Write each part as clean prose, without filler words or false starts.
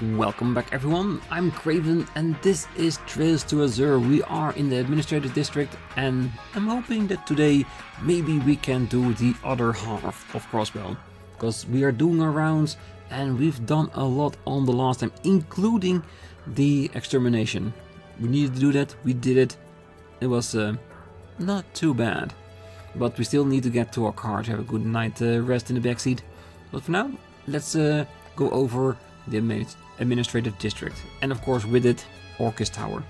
Welcome back everyone, I'm Craven and this is Trails to Azure. We are in the administrative district and I'm hoping that today maybe we can do the other half of Crossbell. Because we are doing our rounds and we've done a lot on the last time, including the extermination. We needed to do that, we did it. It was not too bad. But we still need to get to our car to have a good night rest in the backseat. But for now, let's go over the administrative district, and of course with it Orcus Tower.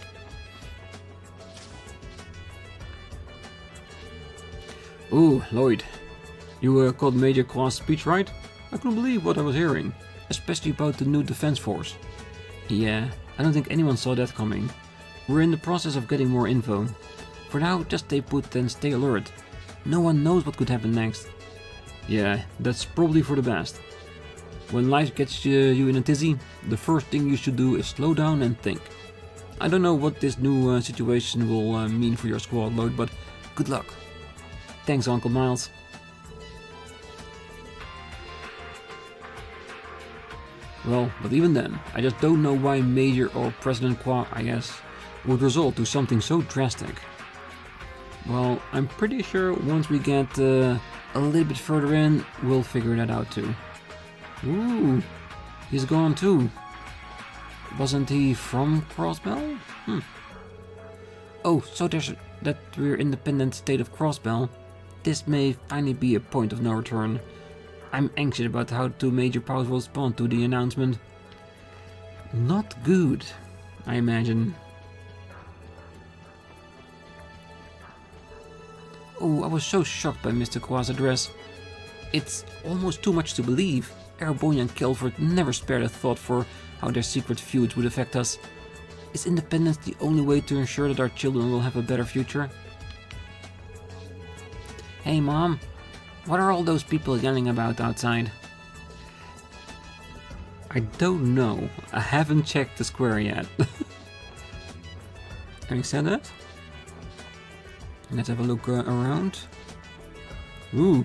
Ooh, Lloyd, you caught Major Claw's speech, right? I couldn't believe what I was hearing, especially about the new defense force. Yeah, I don't think anyone saw that coming. We're in the process of getting more info. For now, just stay put and stay alert. No one knows what could happen next. Yeah, that's probably for the best. When life gets you in a tizzy, the first thing you should do is slow down and think. I don't know what this new situation will mean for your squad, Lloyd, but good luck. Thanks, Uncle Miles. Well, but even then, I just don't know why Major or President Qua, I guess, would resort to something so drastic. Well, I'm pretty sure once we get a little bit further in, we'll figure that out too. Ooh, he's gone too. Wasn't he from Crossbell? Oh, so there's that we're independent state of Crossbell. This may finally be a point of no return. I'm anxious about how the two major powers will respond to the announcement. Not good, I imagine. Oh, I was so shocked by Mr. Qua's address. It's almost too much to believe. Erebonian Calvard never spared a thought for how their secret feuds would affect us. Is independence the only way to ensure that our children will have a better future? Hey Mom, what are all those people yelling about outside? I don't know. I haven't checked the square yet. Having said that, let's have a look around. Ooh,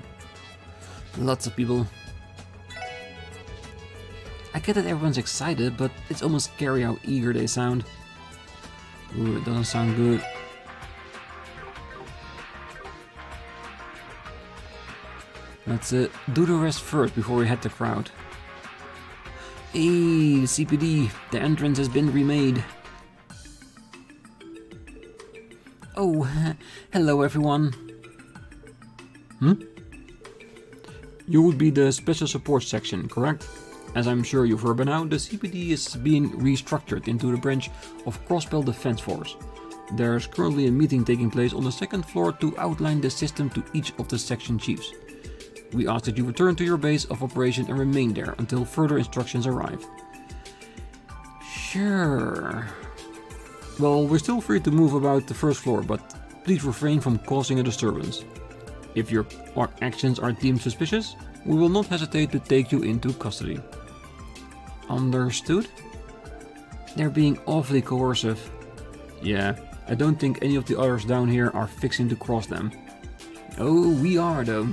lots of people. I get that everyone's excited, but it's almost scary how eager they sound. Ooh, it doesn't sound good. Let's do the rest first before we head the crowd. Hey, CPD, the entrance has been remade. Oh, hello everyone. You would be the special support section, correct? As I'm sure you've heard by now, the CPD is being restructured into the branch of Crossbell Defense Force. There's currently a meeting taking place on the second floor to outline the system to each of the section chiefs. We ask that you return to your base of operation and remain there until further instructions arrive. Sure. Well, we're still free to move about the first floor, but please refrain from causing a disturbance. If your actions are deemed suspicious, we will not hesitate to take you into custody. Understood? They're being awfully coercive. Yeah, I don't think any of the others down here are fixing to cross them. Oh, we are though.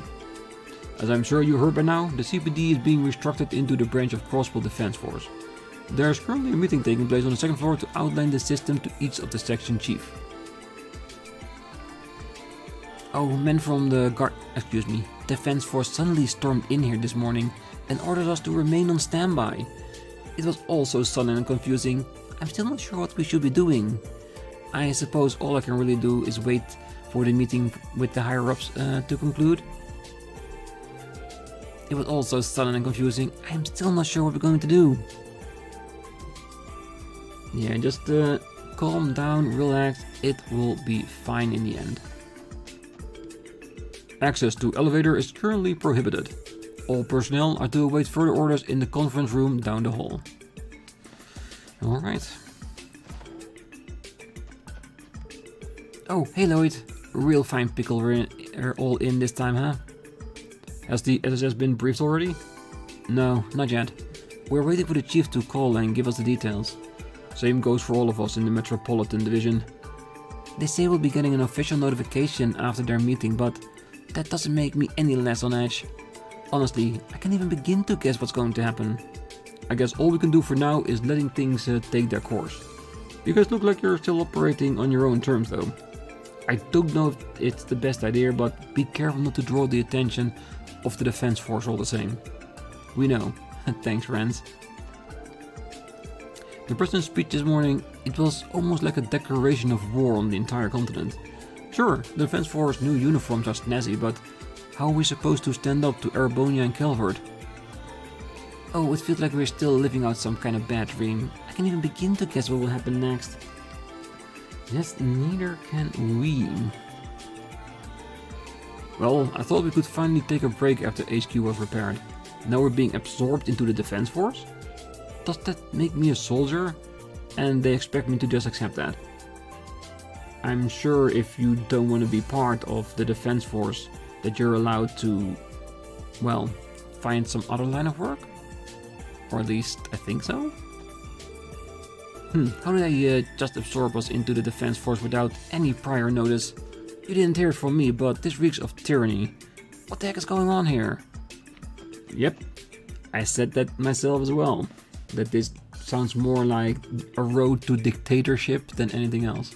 As I'm sure you heard by now, the CPD is being restructured into the branch of Crossbell Defense Force. There's currently a meeting taking place on the second floor to outline the system to each of the section chief. Oh, men from the Defense Force suddenly stormed in here this morning and ordered us to remain on standby. It was all so sudden and confusing. I'm still not sure what we should be doing. I suppose all I can really do is wait for the meeting with the higher-ups to conclude. It was all so sudden and confusing. I'm still not sure what we're going to do. Yeah, just calm down, relax. It will be fine in the end. Access to elevator is currently prohibited. All personnel are to await further orders in the conference room down the hall. Alright. Oh, hey Lloyd. Real fine pickle we're all in this time, huh? Has the SSS been briefed already? No, not yet. We're waiting for the chief to call and give us the details. Same goes for all of us in the Metropolitan Division. They say we'll be getting an official notification after their meeting, but that doesn't make me any less on edge. Honestly, I can't even begin to guess what's going to happen. I guess all we can do for now is letting things take their course. You guys look like you're still operating on your own terms though. I don't know if it's the best idea, but be careful not to draw the attention of the defense force all the same. We know. Thanks, friends. The president's speech this morning, it was almost like a declaration of war on the entire continent. Sure, the defense force new uniforms are snazzy, but how are we supposed to stand up to Erebonian and Calvard? Oh, it feels like we're still living out some kind of bad dream. I can't even begin to guess what will happen next. Yes, neither can we. Well, I thought we could finally take a break after HQ was repaired. Now we're being absorbed into the defense force? Does that make me a soldier? And they expect me to just accept that. I'm sure if you don't want to be part of the defense force, that you're allowed to, well, find some other line of work? Or at least I think so? How did I just absorb us into the defense force without any prior notice? You didn't hear it from me, but this reeks of tyranny. What the heck is going on here? Yep, I said that myself as well. That this sounds more like a road to dictatorship than anything else.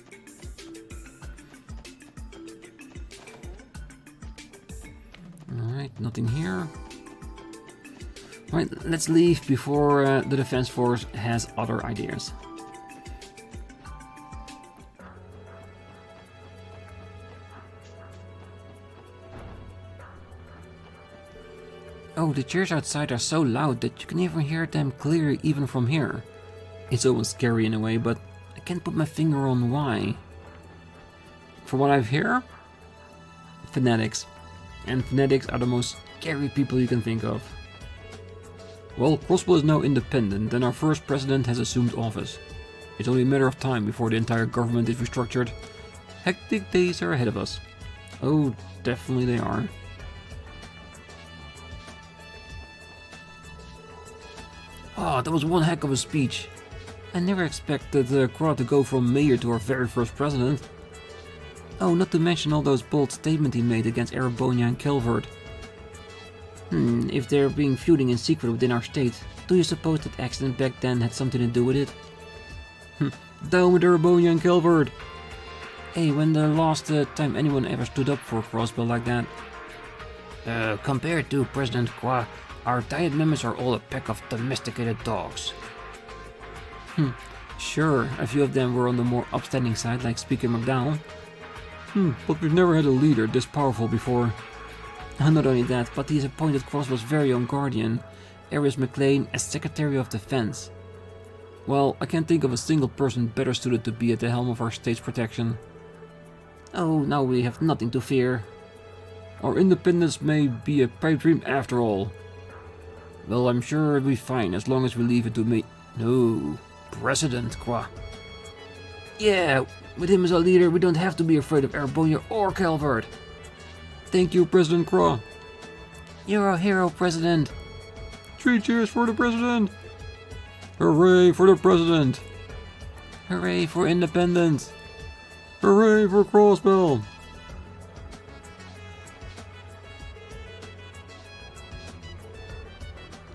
Alright, nothing here. Alright, let's leave before the defense force has other ideas. Oh, the cheers outside are so loud that you can even hear them clearly even from here. It's almost scary in a way, but I can't put my finger on why. From what I've heard, fanatics. And fanatics are the most scary people you can think of. Well, Crossbell is now independent and our first president has assumed office. It's only a matter of time before the entire government is restructured. Hectic days are ahead of us. Oh, definitely they are. Oh, that was one heck of a speech. I never expected the crowd to go from mayor to our very first president. Oh, not to mention all those bold statements he made against Erebonian and Calvard. If they're being feuding in secret within our state, do you suppose that accident back then had something to do with it? Down with Erebonian and Calvard! Hey, when the last time anyone ever stood up for Crossbell like that? Compared to President Qua, our diet members are all a pack of domesticated dogs. Sure, a few of them were on the more upstanding side, like Speaker McDowell. But we've never had a leader this powerful before. Not only that, but he's appointed Crossbell's very own guardian, Aries McLean, as Secretary of Defense. Well, I can't think of a single person better suited to be at the helm of our state's protection. Oh, now we have nothing to fear. Our independence may be a pipe dream after all. Well, I'm sure it'll be fine as long as we leave it to me. No, President Qua. Yeah, with him as a leader, we don't have to be afraid of Erebonia or Calvard. Thank you, President Qua. You're a hero, President. 3 cheers for the President. Hooray for the President. Hooray for independence. Hooray for Crossbell.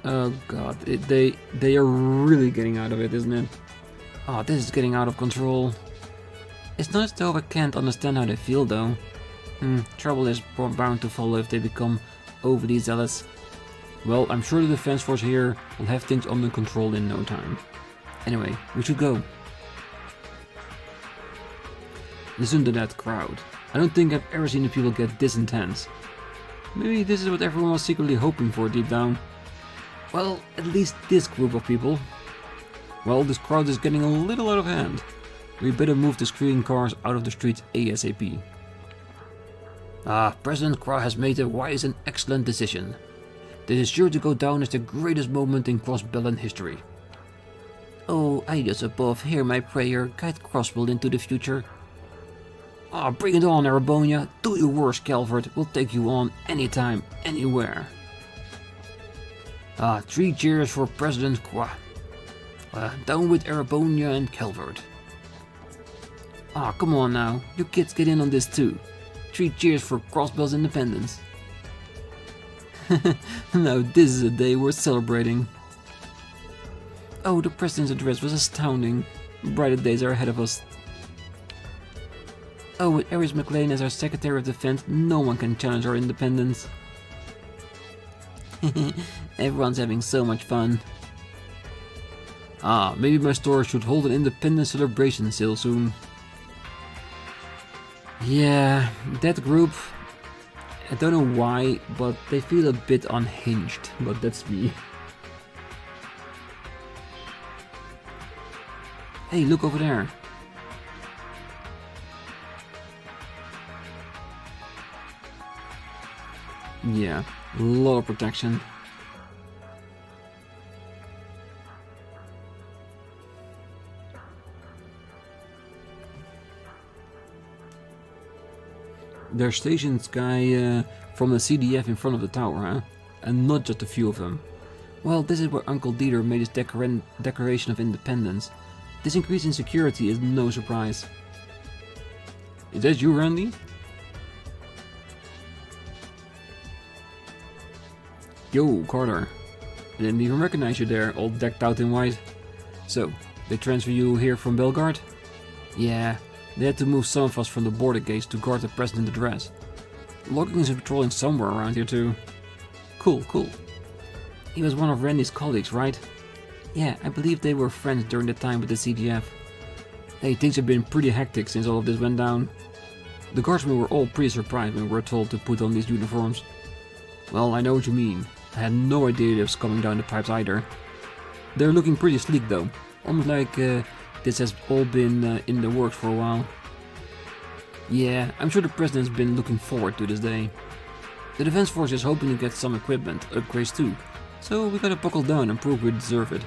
Oh god, they are really getting out of it, isn't it? Oh, this is getting out of control. It's not as though I can't understand how they feel though. Trouble is bound to follow if they become overly zealous. Well, I'm sure the defense force here will have things under control in no time. Anyway, we should go. Listen to that crowd. I don't think I've ever seen the people get this intense. Maybe this is what everyone was secretly hoping for deep down. Well, at least this group of people. Well, this crowd is getting a little out of hand. We better move the screen cars out of the streets ASAP. President Kra has made a wise and excellent decision. This is sure to go down as the greatest moment in Crossbell history. Oh, Aidos above, hear my prayer, guide Crossbell into the future. Bring it on, Erebonia. Do your worst, Calvard. We'll take you on anytime, anywhere. 3 cheers for President Kra. Down with Erebonia and Calvard. Come on now, you kids get in on this too. 3 cheers for Crossbell's independence. Now this is a day worth celebrating. Oh, the President's address was astounding. Brighter days are ahead of us. Oh, with Aries McLean as our Secretary of Defense, no one can challenge our independence. Everyone's having so much fun. Ah, maybe my store should hold an independence celebration sale soon. Yeah, that group, I don't know why, but they feel a bit unhinged, but that's me. Hey, look over there. Yeah, a lot of protection. They're stationed guy from the CDF in front of the tower, huh? And not just a few of them. Well, this is where Uncle Dieter made his Declaration of Independence. This increase in security is no surprise. Is that you, Randy? Yo, Carter. I didn't even recognize you there, all decked out in white. So, they transfer you here from Belgard? Yeah, they had to move some of us from the border gates to guard the President's address. Logging is patrolling somewhere around here too. Cool, cool. He was one of Randy's colleagues, right? Yeah, I believe they were friends during the time with the CDF. Hey, things have been pretty hectic since all of this went down. The guardsmen were all pretty surprised when we were told to put on these uniforms. Well, I know what you mean. I had no idea it was coming down the pipes either. They're looking pretty sleek though, almost like this has all been in the works for a while. Yeah, I'm sure the President's been looking forward to this day. The Defense Force is hoping to get some equipment, upgrades too, so we gotta buckle down and prove we deserve it.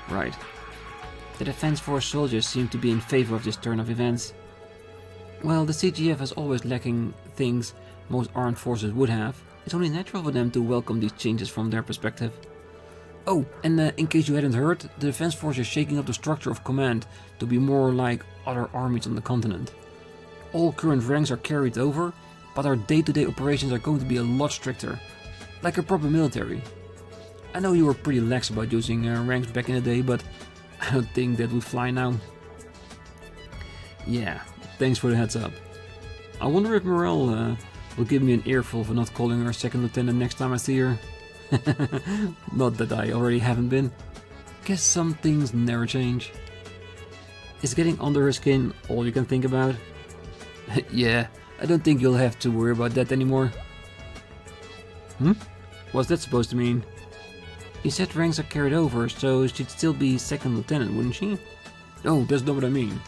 Right. The Defense Force soldiers seem to be in favor of this turn of events. Well, the CGF is always lacking things most armed forces would have. It's only natural for them to welcome these changes from their perspective. Oh, and in case you hadn't heard, the Defense Force is shaking up the structure of command to be more like other armies on the continent. All current ranks are carried over, but our day-to-day operations are going to be a lot stricter, like a proper military. I know you were pretty lax about using ranks back in the day, but I don't think that would fly now. Yeah, thanks for the heads up. I wonder if Morel will give me an earful for not calling her second lieutenant next time I see her. Not that I already haven't been. Guess some things never change. Is getting under her skin all you can think about? Yeah, I don't think you'll have to worry about that anymore. What's that supposed to mean? You said ranks are carried over, so she'd still be second lieutenant, wouldn't she? Oh, that's not what I mean.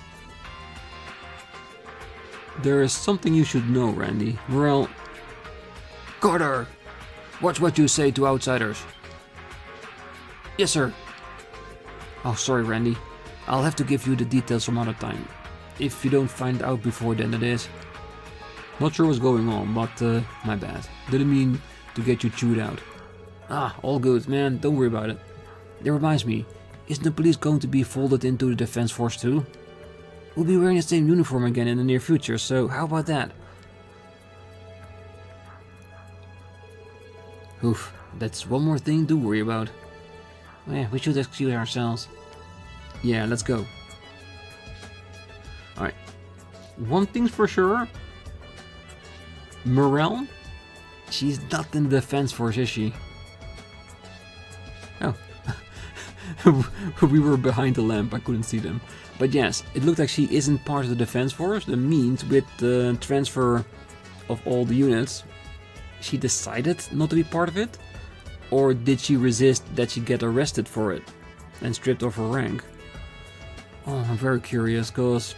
There is something you should know, Randy. Morel... Carter! Watch what you say to outsiders. Yes, sir. Oh, sorry, Randy. I'll have to give you the details some other time. If you don't find out before then, that is. Not sure what's going on, but my bad. Didn't mean to get you chewed out. Ah, all good, man. Don't worry about it. That reminds me. Isn't the police going to be folded into the Defense Force too? We'll be wearing the same uniform again in the near future, so how about that? Oof, that's one more thing to worry about. Yeah, we should excuse ourselves. Yeah, let's go. Alright. One thing's for sure. Morel? She's not in the Defense Force, is she? Oh. We were behind the lamp, I couldn't see them. But yes, it looked like she isn't part of the Defense Force. That means with the transfer of all the units, she decided not to be part of it? Or did she resist that she'd get arrested for it and stripped of her rank? Oh, I'm very curious, because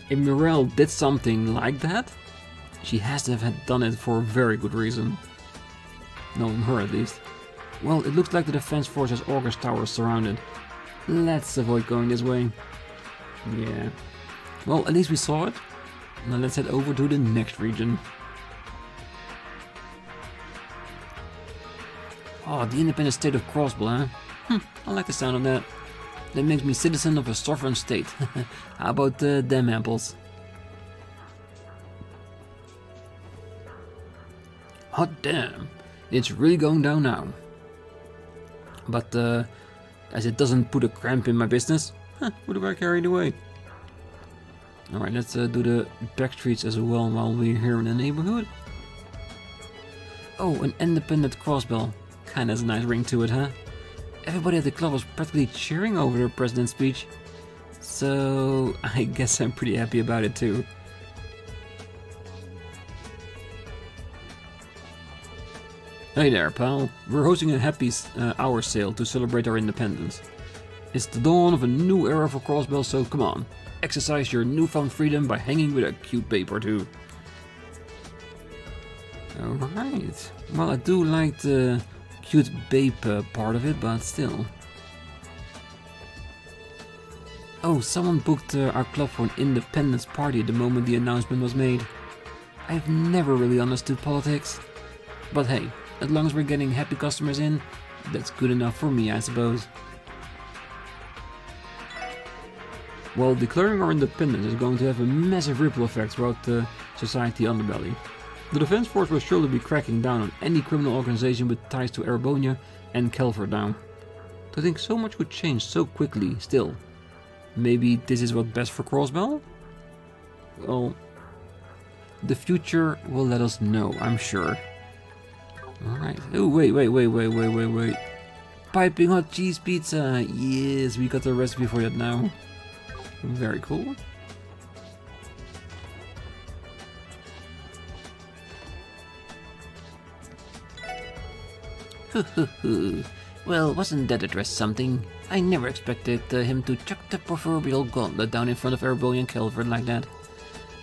if Morel did something like that, she has to have done it for a very good reason. Knowing her at least. Well, it looks like the Defense Force has August Towers surrounded. Let's avoid going this way. Yeah. Well, at least we saw it. Now let's head over to the next region. Oh, the independent state of Crossbell, huh? I like the sound of that. That makes me citizen of a sovereign state. How about them apples? Hot damn. It's really going down now. But as it doesn't put a cramp in my business, what do I carry it away? Alright, let's do the back streets as well while we're here in the neighborhood. Oh, an independent Crossbell. Kinda has a nice ring to it, huh? Everybody at the club was practically cheering over the president's speech. So, I guess I'm pretty happy about it too. Hey there, pal. We're hosting a happy hour sale to celebrate our independence. It's the dawn of a new era for Crossbell, so come on. Exercise your newfound freedom by hanging with a cute babe or two. Alright. Well, I do like the cute babe part of it, but still. Oh, someone booked our club for an independence party the moment the announcement was made. I've never really understood politics. But hey, as long as we're getting happy customers in, that's good enough for me, I suppose. Well, declaring our independence is going to have a massive ripple effect throughout the society underbelly. The defense force will surely be cracking down on any criminal organization with ties to Erebonian and Calvard now. To think so much could change so quickly, still. Maybe this is what's best for Crossbell? Well, the future will let us know, I'm sure. Alright. Oh, wait. Piping hot cheese pizza! Yes, we got the recipe for that now. Very cool. Well, wasn't that address something? I never expected him to chuck the proverbial gauntlet down in front of Erebonian Calvard like that.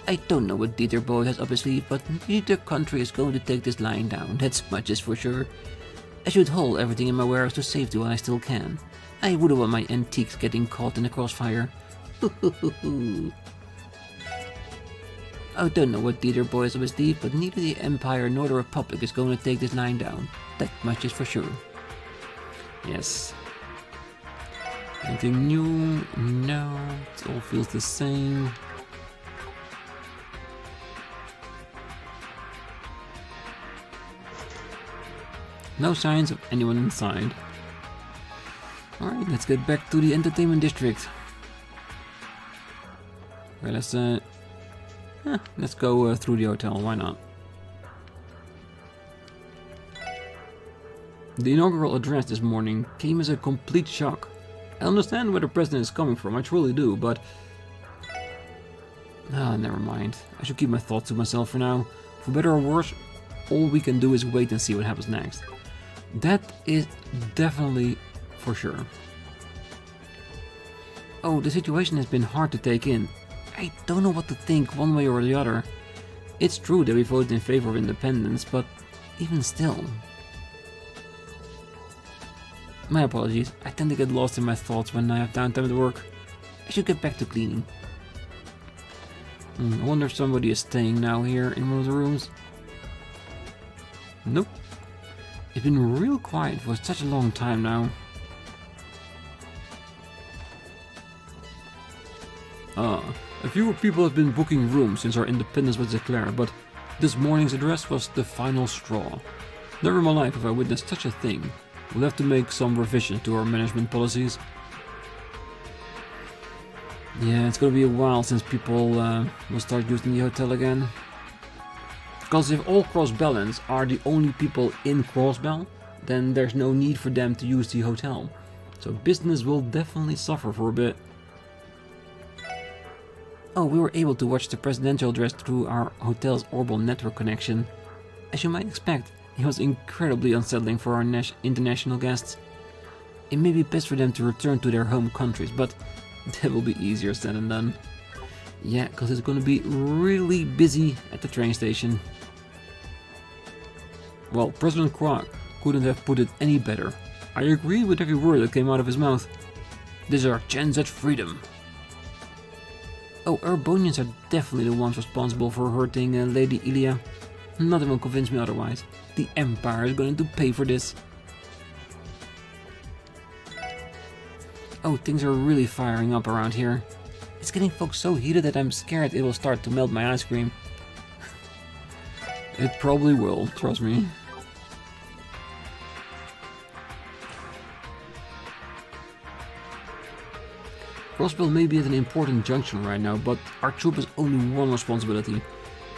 I don't know what Dieter boy has up his sleeve, but neither country is going to take this lying down, that's much is for sure. I should haul everything in my warehouse to safety while I still can. I wouldn't want my antiques getting caught in the crossfire. I don't know what Dieter boy has up his sleeve, but neither the Empire nor the Republic is going to take this lying down, that much is for sure. Yes. Anything new? No, it all feels the same. No signs of anyone inside. Alright, let's get back to the entertainment district. Okay, let's go through the hotel, why not? The inaugural address this morning came as a complete shock. I understand where the president is coming from, I truly do, but... never mind. I should keep my thoughts to myself for now. For better or worse, all we can do is wait and see what happens next. That is definitely for sure. Oh, the situation has been hard to take in. I don't know what to think one way or the other. It's true that we voted in favor of independence, but even still... My apologies, I tend to get lost in my thoughts when I have downtime at work. I should get back to cleaning. I wonder if somebody is staying now here in one of the rooms. Nope. It's been real quiet for such a long time now. A few people have been booking rooms since our independence was declared, but this morning's address was the final straw. Never in my life have I witnessed such a thing. We'll have to make some revision to our management policies. Yeah, it's gonna be a while since people will start using the hotel again. Because if all Crossbellans are the only people in Crossbell, then there's no need for them to use the hotel. So business will definitely suffer for a bit. Oh, we were able to watch the presidential address through our hotel's orbital network connection. As you might expect, it was incredibly unsettling for our international guests. It may be best for them to return to their home countries, but that will be easier said than done. Yeah, because it's going to be really busy at the train station. Well, President Quark couldn't have put it any better. I agree with every word that came out of his mouth. This is our chance at freedom. Oh, Erebonians are definitely the ones responsible for hurting Lady Ilia. Nothing will convince me otherwise. The Empire is going to pay for this. Oh, things are really firing up around here. It's getting folks so heated that I'm scared it will start to melt my ice cream. It probably will, trust me. Crossbell may be at an important junction right now, but our troop has only one responsibility,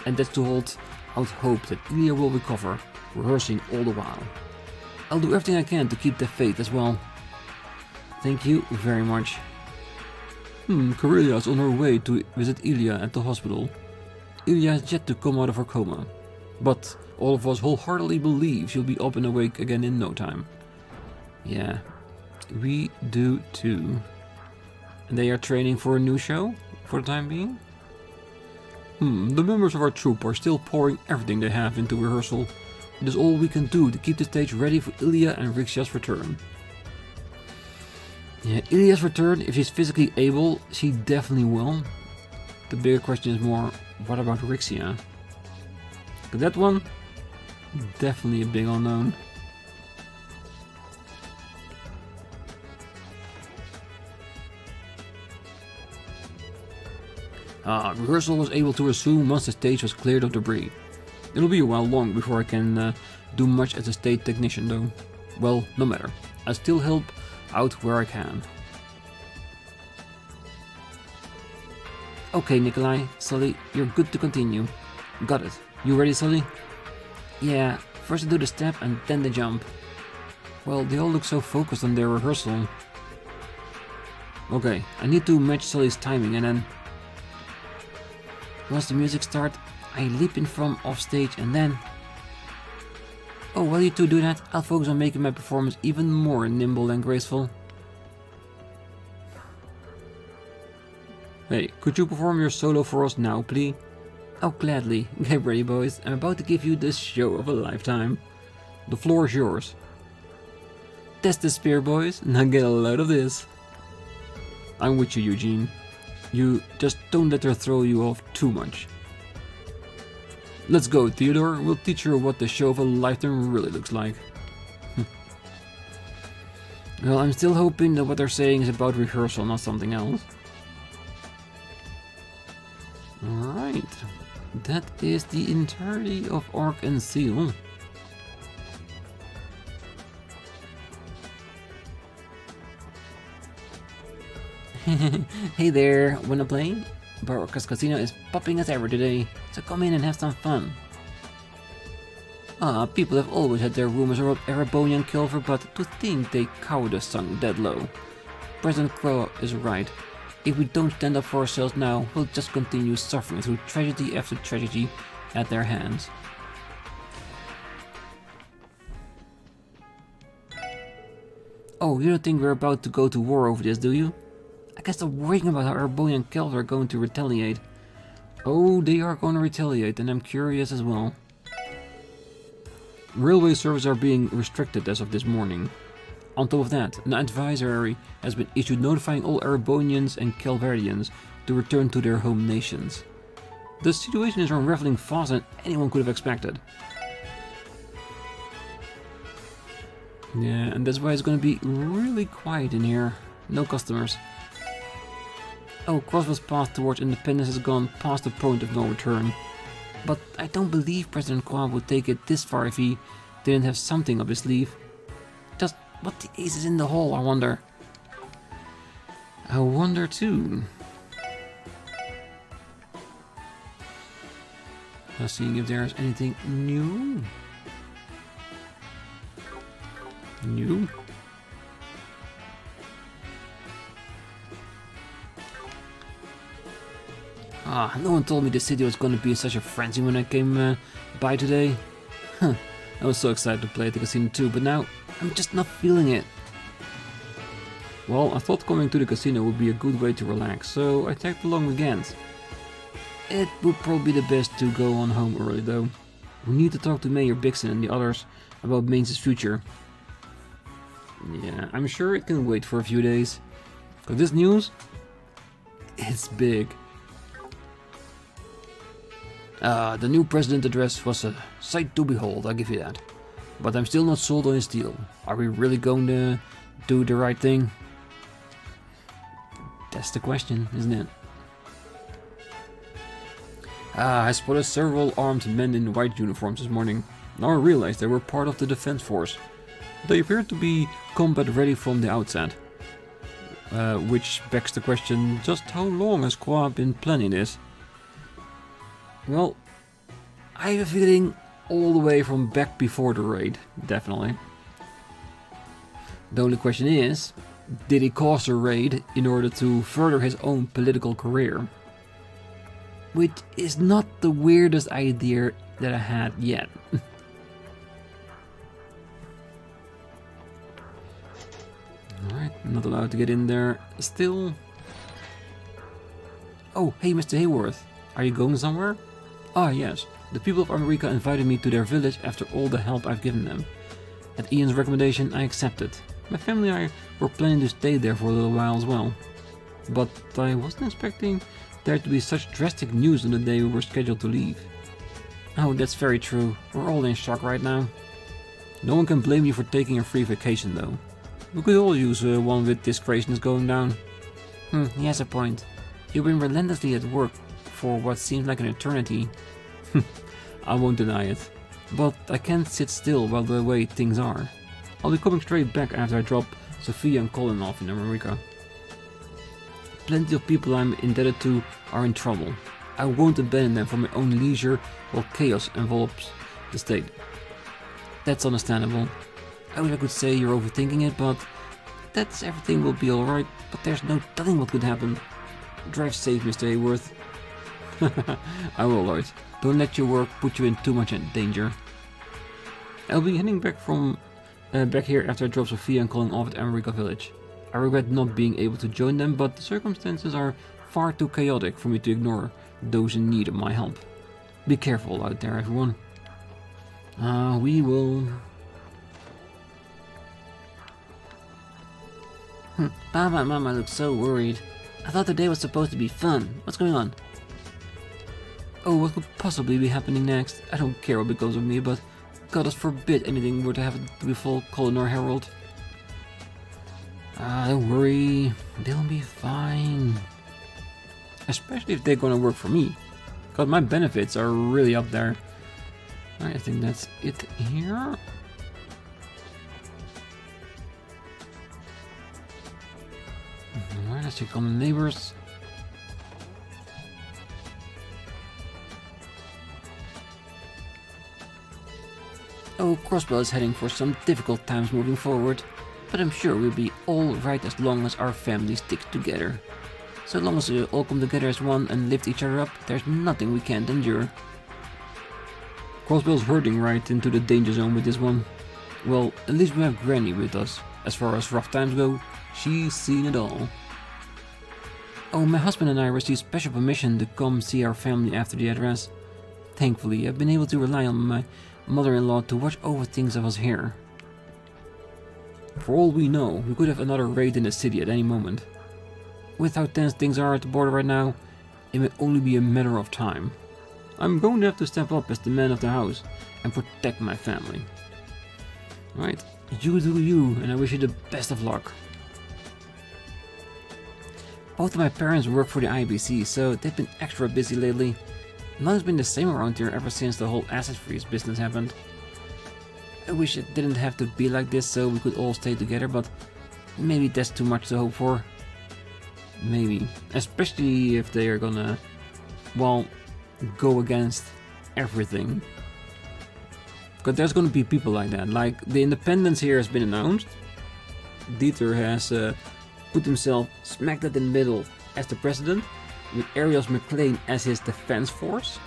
and that's to hold out hope that Ilya will recover, rehearsing all the while. I'll do everything I can to keep the faith as well. Thank you very much. Karelia is on her way to visit Ilya at the hospital. Ilya has yet to come out of her coma, but all of us wholeheartedly believe she'll be up and awake again in no time. Yeah, we do too. And they are training for a new show, for the time being? The members of our troop are still pouring everything they have into rehearsal. It is all we can do to keep the stage ready for Ilya and Rixia's return. Yeah, Ilya's return, if she's physically able, she definitely will. The bigger question is more, what about Rixia? But that one, definitely a big unknown. Rehearsal was able to resume once the stage was cleared of debris. It'll be a while long before I can do much as a stage technician though. Well, no matter. I still help out where I can. Okay, Nikolai, Sully, you're good to continue. Got it. You ready, Sully? Yeah, first I do the step and then the jump. Well, they all look so focused on their rehearsal. Okay, I need to match Sully's timing and then... Once the music starts, I leap in from off stage and then... Oh, while you two do that, I'll focus on making my performance even more nimble and graceful. Hey, could you perform your solo for us now, please? Oh, gladly. Get ready, boys. I'm about to give you the show of a lifetime. The floor is yours. Test the spear, boys. Now get a load of this. I'm with you, Eugene. You just don't let her throw you off too much. Let's go, Theodore. We'll teach her what the show of a lifetime really looks like. Well, I'm still hoping that what they're saying is about rehearsal, not something else. Alright. That is the entirety of Arc and Seal. Hey there, wanna play? Barocca's Casino is popping as ever today, so come in and have some fun. People have always had their rumors about Erebonian Calvard, but to think they cowardice sunk that low. President Crow is right. If we don't stand up for ourselves now, we'll just continue suffering through tragedy after tragedy at their hands. Oh, you don't think we're about to go to war over this, do you? I guess they're worrying about how Erebonian Calvard are going to retaliate. Oh, they are going to retaliate, and I'm curious as well. Railway services are being restricted as of this morning. On top of that, an advisory has been issued notifying all Erebonians and Calvardians to return to their home nations. The situation is unraveling faster than anyone could have expected. Yeah, and that's why it's going to be really quiet in here. No customers. Oh, Crossbell's path towards independence has gone past the point of no return. But I don't believe President Qua would take it this far if he didn't have something up his sleeve. Just what the ace is in the hole, I wonder. I wonder too. Let's see if there's anything new. New? No one told me the city was going to be in such a frenzy when I came by today. I was so excited to play at the casino too, but now I'm just not feeling it. Well, I thought coming to the casino would be a good way to relax, so I tagged along with Gans. It would probably be the best to go on home early though. We need to talk to Mayor Bixen and the others about Mainz's future. Yeah, I'm sure it can wait for a few days. Cause this news, it's big. The new president address was a sight to behold, I'll give you that. But I'm still not sold on his deal. Are we really going to do the right thing? That's the question, isn't it? I spotted several armed men in white uniforms this morning. Now I realized they were part of the defense force. They appeared to be combat ready from the outset. which begs the question, just how long has Qua been planning this? Well, I have a feeling all the way from back before the raid, definitely. The only question is, did he cause the raid in order to further his own political career? Which is not the weirdest idea that I had yet. Alright, not allowed to get in there still. Oh, hey Mr. Hayworth, are you going somewhere? Ah yes, the people of America invited me to their village after all the help I've given them. At Ian's recommendation, I accepted. My family and I were planning to stay there for a little while as well. But I wasn't expecting there to be such drastic news on the day we were scheduled to leave. Oh, that's very true. We're all in shock right now. No one can blame you for taking a free vacation though. We could all use one with this craziness going down. He has a point. You've been relentlessly at work for what seems like an eternity. I won't deny it. But I can't sit still while the way things are. I'll be coming straight back after I drop Sophia and Colin off in America. Plenty of people I'm indebted to are in trouble. I won't abandon them for my own leisure while chaos envelops the state. That's understandable. I wish I could say you're overthinking it, but that's everything will be alright, but there's no telling what could happen. Drive safe, Mr. Hayworth. I will, Lloyd. Don't let your work put you in too much danger. I'll be heading back from back here after I drop Sophia and Colin off at America Village. I regret not being able to join them, but the circumstances are far too chaotic for me to ignore those in need of my help. Be careful out there, everyone. We will... Papa and Mama look so worried. I thought the day was supposed to be fun. What's going on? Oh, what could possibly be happening next? I don't care what becomes of me, but God us forbid anything were to happen to befall Colin or Harold. Don't worry, they'll be fine. Especially if they're gonna work for me. God, my benefits are really up there. Alright, I think that's it here. Alright, let's check on the neighbors. Oh, Crossbell is heading for some difficult times moving forward, but I'm sure we'll be all right as long as our family sticks together. So long as we all come together as one and lift each other up, there's nothing we can't endure. Crossbell's hurting right into the danger zone with this one. Well, at least we have Granny with us. As far as rough times go, she's seen it all. Oh, my husband and I received special permission to come see our family after the address. Thankfully, I've been able to rely on my mother-in-law to watch over things of us here. For all we know, we could have another raid in the city at any moment. With how tense things are at the border right now, it may only be a matter of time. I'm going to have to step up as the man of the house and protect my family. Alright, you do you, and I wish you the best of luck. Both of my parents work for the IBC, so they've been extra busy lately. Nothing's been the same around here ever since the whole asset freeze business happened. I wish it didn't have to be like this so we could all stay together, but maybe that's too much to hope for. Maybe. Especially if they are gonna, well, go against everything. Because there's gonna be people like that. Like, the independence here has been announced. Dieter has put himself smack dab in the middle as the president, with Arios McLean as his defense force.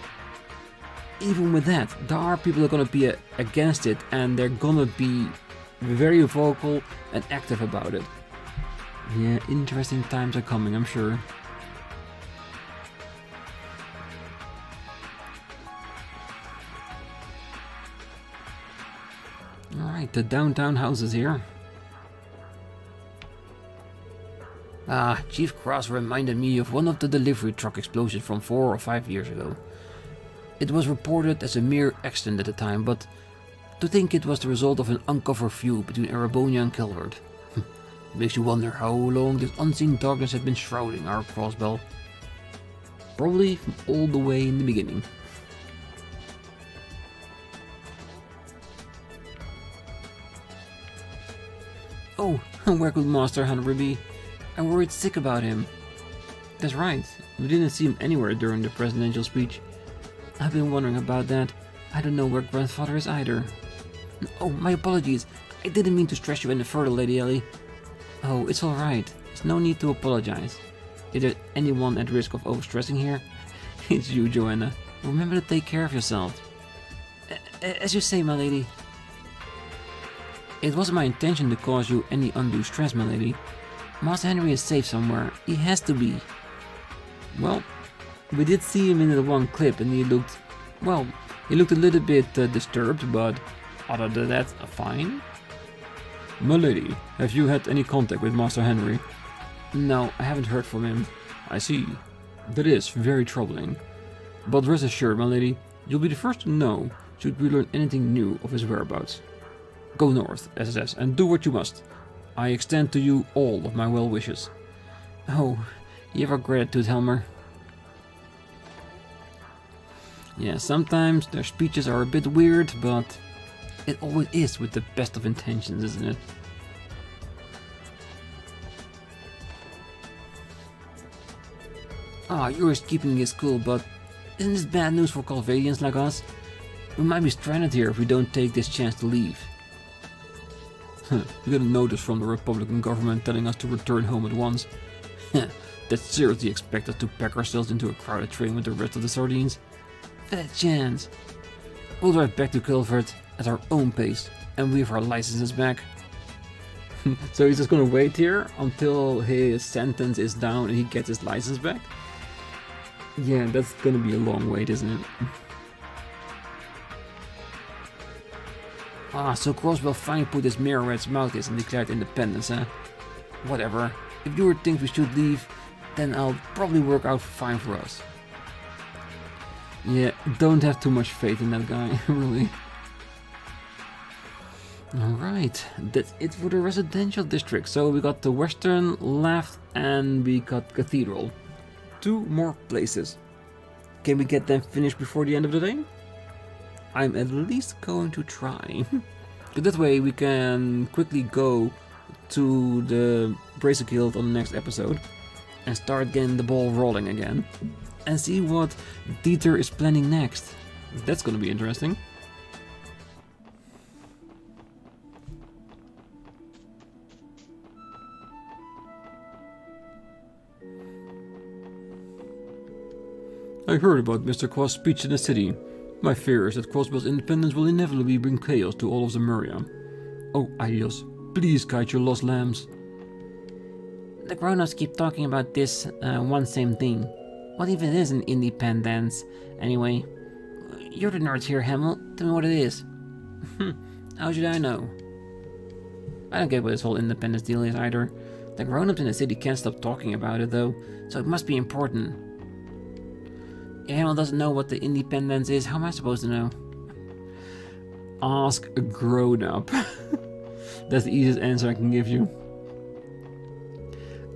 Even with that, there are people that are gonna be against it, and they're gonna be very vocal and active about it. Yeah, interesting times are coming, I'm sure. Alright, the downtown houses here. Ah, Chief Cross reminded me of one of the delivery truck explosions from 4 or 5 years ago. It was reported as a mere accident at the time, but to think it was the result of an uncovered feud between Erebonian and Calvard. Makes you wonder how long this unseen darkness had been shrouding our Crossbell. Probably from all the way in the beginning. Oh, where could Master Henry be? I'm worried sick about him. That's right. We didn't see him anywhere during the presidential speech. I've been wondering about that. I don't know where grandfather is either. Oh, my apologies. I didn't mean to stress you any further, Lady Ellie. Oh, it's alright. There's no need to apologize. Is there anyone at risk of overstressing here? It's you, Joanna. Remember to take care of yourself. As you say, my lady. It wasn't my intention to cause you any undue stress, my lady. Master Henry is safe somewhere. He has to be. Well, we did see him in the one clip and he looked a little bit disturbed, but other than that, fine. My lady, have you had any contact with Master Henry? No, I haven't heard from him. I see. That is very troubling. But rest assured, my lady, you'll be the first to know should we learn anything new of his whereabouts. Go north, SSS, and do what you must. I extend to you all of my well wishes. Oh, you have our gratitude, Helmer. Yeah, sometimes their speeches are a bit weird, but it always is with the best of intentions, isn't it? Ah, yours keeping is cool, but isn't this bad news for Calvadians like us? We might be stranded here if we don't take this chance to leave. We got a notice from the Republican government telling us to return home at once. That seriously expect us to pack ourselves into a crowded train with the rest of the sardines? Fat chance. We'll drive back to Calvard at our own pace, and we have our licenses back. So he's just gonna wait here until his sentence is down and he gets his license back? Yeah, that's gonna be a long wait, isn't it? Ah, so Crossbell finally put his mirror at his mouth and declared independence, huh? Whatever. If you think we should leave, then I'll probably work out fine for us. Yeah, don't have too much faith in that guy, really. Alright, that's it for the residential district. So we got the western, left, and we got cathedral. 2 more places. Can we get them finished before the end of the day? I'm at least going to try. But that way we can quickly go to the Bracer Guild on the next episode and start getting the ball rolling again and see what Dieter is planning next. That's gonna be interesting. I heard about Mr. Quast's speech in the city. My fear is that Crossbell's independence will inevitably bring chaos to all of Zemuria. Oh, Aios, please guide your lost lambs. The grown-ups keep talking about this one same thing. What if it is an independence? Anyway, you're the nerd here, Hamel. Tell me what it is. How should I know? I don't get what this whole independence deal is either. The grown-ups in the city can't stop talking about it though, so it must be important. If Hamel doesn't know what the independence is, how am I supposed to know? Ask a grown-up. That's the easiest answer I can give you.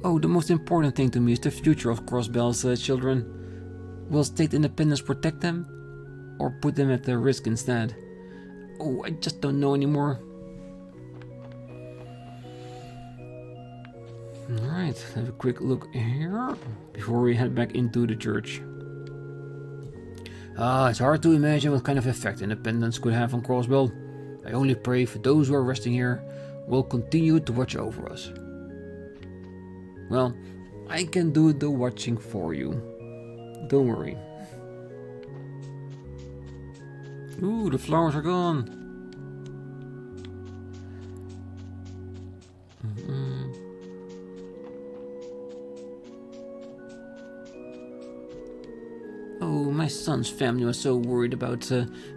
Oh, the most important thing to me is the future of Crossbell's children. Will state independence protect them? Or put them at risk instead? Oh, I just don't know anymore. Alright, have a quick look here before we head back into the church. It's hard to imagine what kind of effect independence could have on Crossbell. I only pray for those who are resting here will continue to watch over us. Well, I can do the watching for you. Don't worry. Ooh, the flowers are gone. Oh, my son's family was so worried about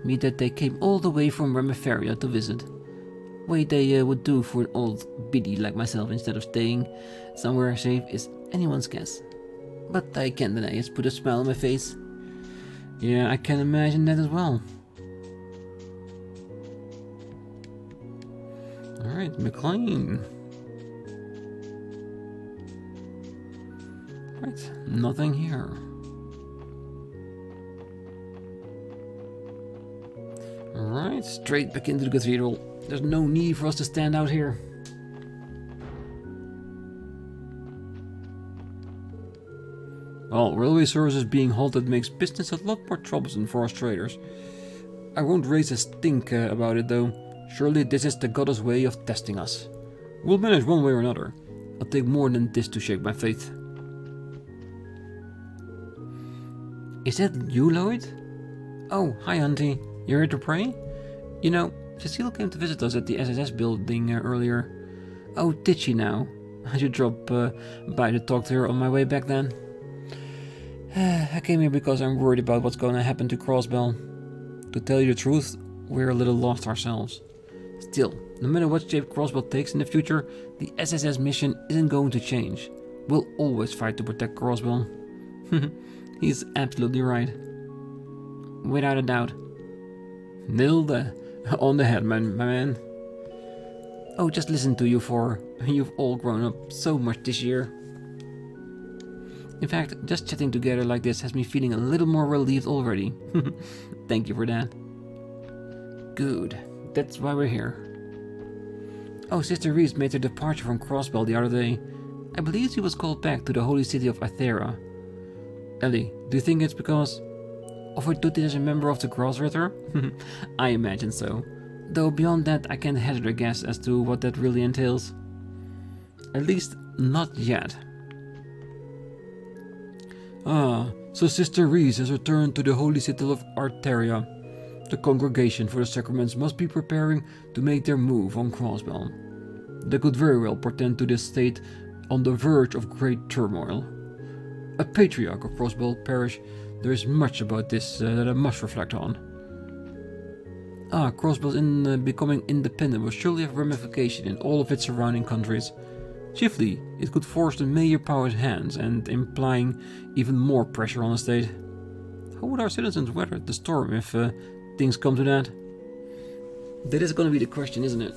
me that they came all the way from Remiferia to visit. What they would do for an old biddy like myself instead of staying somewhere safe is anyone's guess. But I can't deny it's put a smile on my face. Yeah, I can imagine that as well. Alright, McLean. Right, nothing here. Alright, straight back into the cathedral. There's no need for us to stand out here. Well, railway services being halted makes business a lot more troublesome for us traders. I won't raise a stink about it though. Surely this is the goddess way of testing us. We'll manage one way or another. I'll take more than this to shake my faith. Is that you, Lloyd? Oh, hi, Auntie. You're here to pray? You know, Cecile came to visit us at the SSS building earlier. Oh, did she now? I should drop by to talk to her on my way back then. I came here because I'm worried about what's going to happen to Crossbell. To tell you the truth, we're a little lost ourselves. Still, no matter what shape Crossbell takes in the future, the SSS mission isn't going to change. We'll always fight to protect Crossbell. He's absolutely right. Without a doubt. Nailed on the head, my man. Oh, just listen to you four. You've all grown up so much this year. In fact, just chatting together like this has me feeling a little more relieved already. Thank you for that. Good. That's why we're here. Oh, Sister Reese made her departure from Crossbell the other day. I believe she was called back to the holy city of Athera. Ellie, do you think it's because of her duty as a member of the Crossritter? I imagine so. Though beyond that, I can't hazard a guess as to what that really entails. At least, not yet. Ah, so Sister Reese has returned to the holy city of Arteria. The congregation for the sacraments must be preparing to make their move on Crossbell. They could very well portend to this state on the verge of great turmoil. A patriarch of Crossbell Parish, there is much about this that I must reflect on. Crossbell's in becoming independent will surely have ramification in all of its surrounding countries. Chiefly, it could force the major power's hands and implying even more pressure on the state. How would our citizens weather the storm if things come to that? That is going to be the question, isn't it?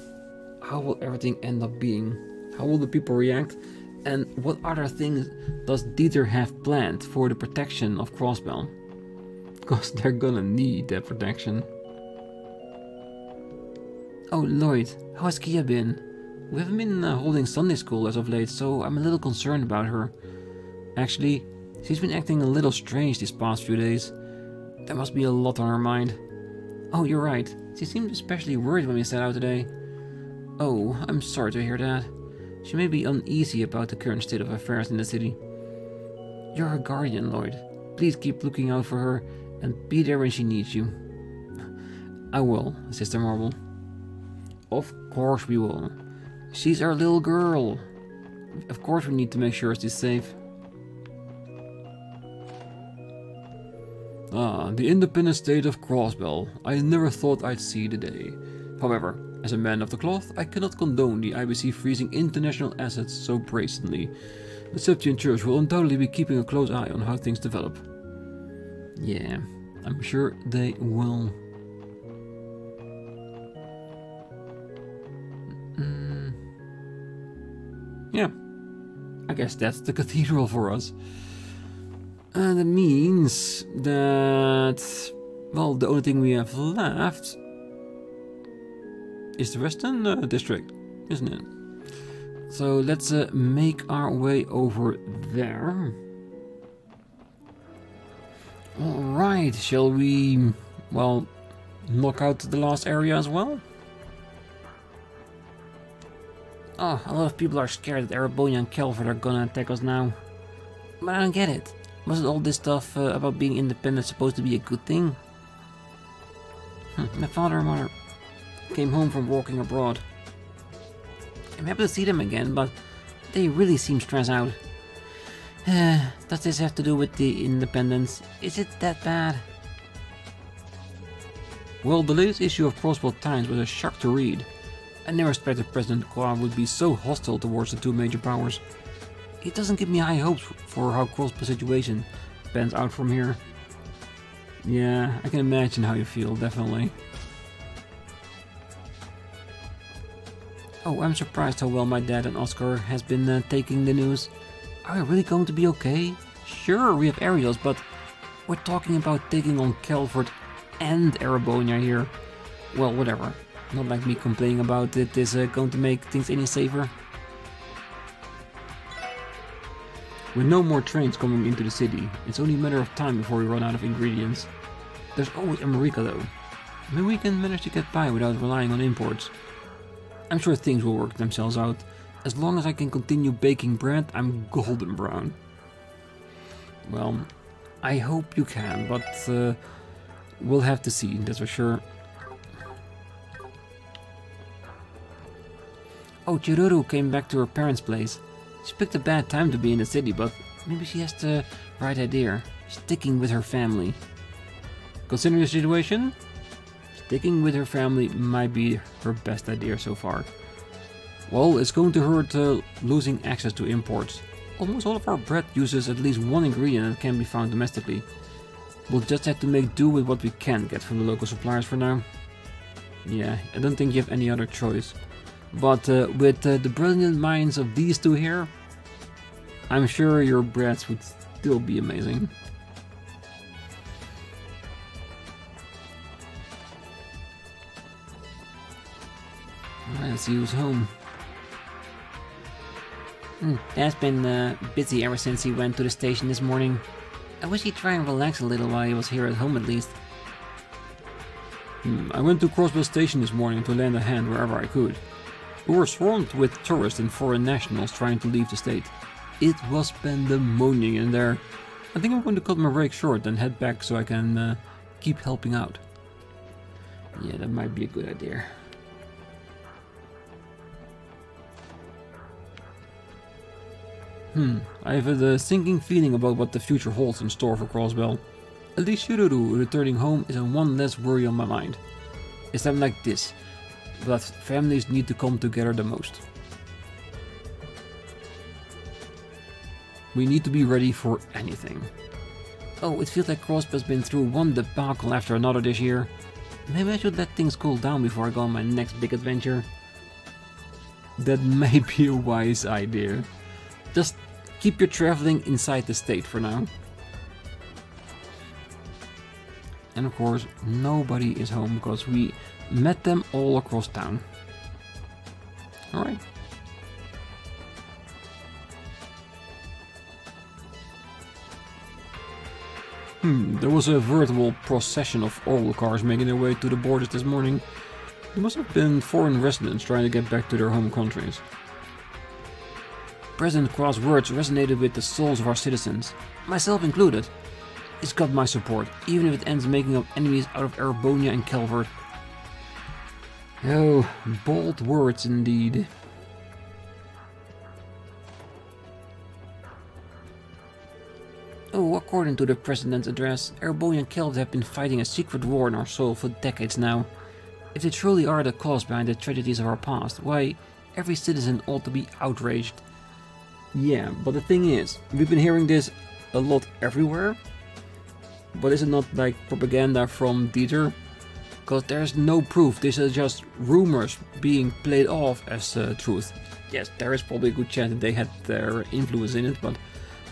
How will everything end up being? How will the people react? And what other things does Dieter have planned for the protection of Crossbell? Because they're gonna need that protection. Oh, Lloyd, how has Kia been? We haven't been holding Sunday school as of late, so I'm a little concerned about her. Actually, she's been acting a little strange these past few days. There must be a lot on her mind. Oh, you're right. She seemed especially worried when we set out today. Oh, I'm sorry to hear that. She may be uneasy about the current state of affairs in the city. You're her guardian, Lloyd. Please keep looking out for her and be there when she needs you. I will, Sister Marble. Of course we will. She's our little girl. Of course we need to make sure she's safe. The independent state of Crossbell. I never thought I'd see the day. However, as a man of the cloth, I cannot condone the IBC freezing international assets so brazenly. The Septian Church will undoubtedly be keeping a close eye on how things develop. Yeah, I'm sure they will. Yeah, I guess that's the cathedral for us. And it means that, well, the only thing we have left is the Western District, isn't it? So let's make our way over there. Alright, shall we, well, knock out the last area as well? Oh, a lot of people are scared that Erebonian and Calvard are gonna attack us now. But I don't get it. Wasn't all this stuff about being independent supposed to be a good thing? My father and mother came home from walking abroad. I'm happy to see them again, but they really seem stressed out. Does this have to do with the independence? Is it that bad? Well, the latest issue of Crossbell Times was a shock to read. I never expected President Qua would be so hostile towards the two major powers. It doesn't give me high hopes for how Crossbell's situation pans out from here. Yeah, I can imagine how you feel, definitely. Oh, I'm surprised how well my dad and Oscar has been taking the news. Are we really going to be okay? Sure, we have aerials, but we're talking about taking on Calvard and Erebonia here. Well, whatever. Not like me complaining about it is going to make things any safer. With no more trains coming into the city, it's only a matter of time before we run out of ingredients. There's always America though. Maybe we can manage to get by without relying on imports. I'm sure things will work themselves out. As long as I can continue baking bread, I'm golden brown. Well, I hope you can, but we'll have to see, that's for sure. Oh, Chiruru came back to her parents' place. She picked a bad time to be in the city, but maybe she has the right idea. Sticking with her family. Considering the situation, sticking with her family might be her best idea so far. Well, it's going to hurt losing access to imports. Almost all of our bread uses at least one ingredient that can be found domestically. We'll just have to make do with what we can get from the local suppliers for now. Yeah, I don't think you have any other choice. But with the brilliant minds of these two here, I'm sure your breads would still be amazing. Alright, let's see who's home. Dad's been busy ever since he went to the station this morning. I wish he'd try and relax a little while he was here at home at least. I went to Crossbell station this morning to lend a hand wherever I could. We were swarmed with tourists and foreign nationals trying to leave the state. It was pandemonium in there. I think I'm going to cut my break short and head back so I can keep helping out. Yeah, that might be a good idea. I have a sinking feeling about what the future holds in store for Crossbell. At least Shiruru returning home is one less worry on my mind. It's time like this that families need to come together the most. We need to be ready for anything. Oh, it feels like Crossbell's been through one debacle after another this year. Maybe I should let things cool down before I go on my next big adventure. That may be a wise idea. Just keep your traveling inside the state for now. And of course, nobody is home because we met them all across town. Alright. There was a veritable procession of oral cars making their way to the borders this morning. There must have been foreign residents trying to get back to their home countries. President Qua's words resonated with the souls of our citizens, myself included. It's got my support, even if it ends making up enemies out of Erebonian and Calvard. Oh, bold words indeed. Oh, according to the President's address, Erebonian and Calvard have been fighting a secret war in our soul for decades now. If they truly are the cause behind the tragedies of our past, why, every citizen ought to be outraged. Yeah, but the thing is, we've been hearing this a lot everywhere. But is it not like propaganda from Dieter? Because there's no proof, this is just rumors being played off as truth. Yes, there is probably a good chance that they had their influence in it, but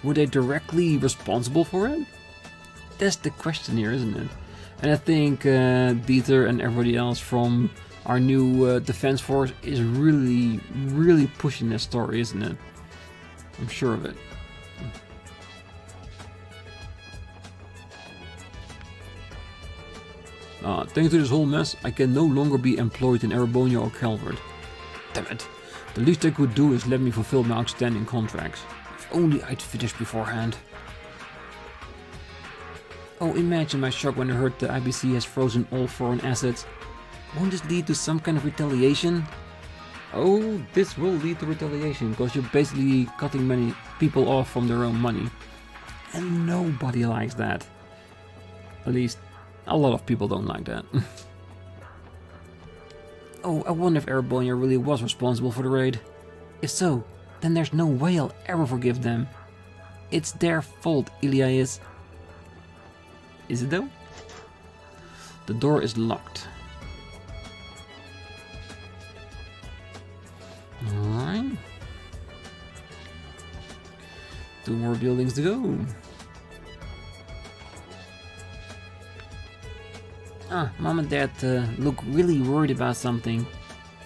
were they directly responsible for it? That's the question here, isn't it? And I think Dieter and everybody else from our new defense force is really pushing this story, isn't it? I'm sure of it. Thanks to this whole mess, I can no longer be employed in Erebonia or Calvard. Damn it. The least I could do is let me fulfill my outstanding contracts. If only I'd finished beforehand. Oh, imagine my shock when I heard the IBC has frozen all foreign assets. Won't this lead to some kind of retaliation? Oh, this will lead to retaliation, because you're basically cutting many people off from their own money. And nobody likes that. At least, a lot of people don't like that. Oh, I wonder if Erebonia really was responsible for the raid. If so, then there's no way I'll ever forgive them. It's their fault, Elias. Is it though? The door is locked. Alright. 2 more buildings to go. Mom and Dad look really worried about something.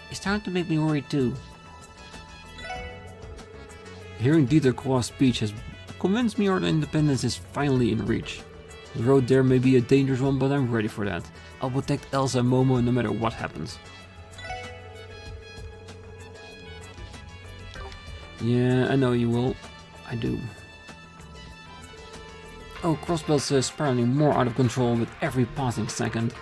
It's starting to make me worried too. Hearing Dieter Qua's speech has convince me our independence is finally in reach. The road there may be a dangerous one, but I'm ready for that. I'll protect Elsa and Momo no matter what happens. Yeah, I know you will. I do. Oh, Crossbell's spiraling more out of control with every passing second.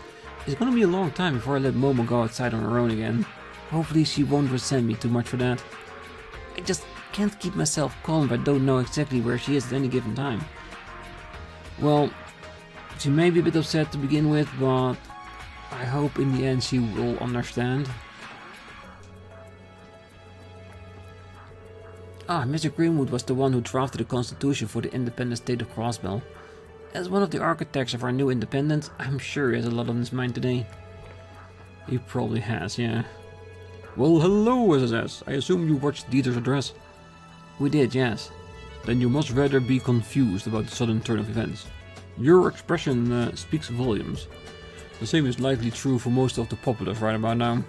It's gonna be a long time before I let Momo go outside on her own again. Hopefully she won't resent me too much for that. I just can't keep myself calm if I don't know exactly where she is at any given time. Well, she may be a bit upset to begin with, but I hope in the end she will understand. Ah, Mr. Greenwood was the one who drafted the constitution for the independent state of Crossbell. As one of the architects of our new independence, I'm sure he has a lot on his mind today. He probably has, yeah. Well, hello, SSS. I assume you watched Dieter's address? We did, yes. Then you must rather be confused about the sudden turn of events. Your expression speaks volumes. The same is likely true for most of the populace right about now.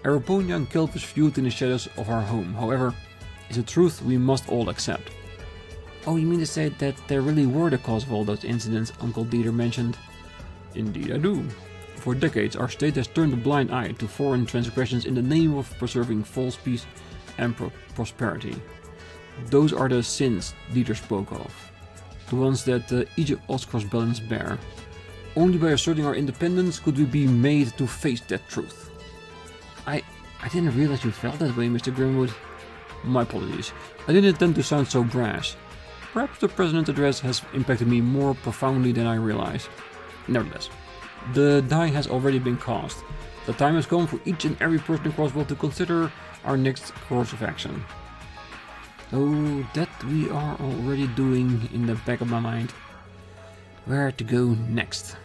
Erebonian Calvard is viewed in the shadows of our home, however, it's a truth we must all accept. Oh, you mean to say that there really were the cause of all those incidents Uncle Dieter mentioned? Indeed I do. For decades our state has turned a blind eye to foreign transgressions in the name of preserving false peace and prosperity. Those are the sins Dieter spoke of. The ones that each of us Crossbellans bear. Only by asserting our independence could we be made to face that truth. I didn't realize you felt that way, Mr. Greenwood. My apologies. I didn't intend to sound so brash. Perhaps the President's address has impacted me more profoundly than I realized. Nevertheless, the die has already been cast. The time has come for each and every person in Crossbell to consider our next course of action. Oh, that we are already doing in the back of my mind. Where to go next?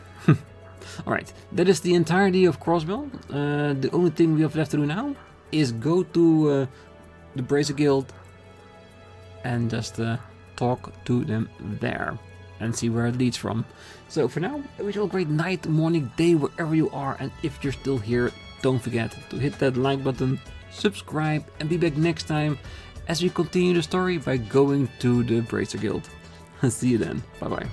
Alright, that is the entirety of Crossbell. The only thing we have left to do now is go to the Bracer Guild and just talk to them there and see where it leads from. So for now, I wish you all a great night, morning, day, wherever you are, and if you're still here, don't forget to hit that like button, subscribe, and be back next time as we continue the story by going to the Bracer Guild. See you then. Bye bye.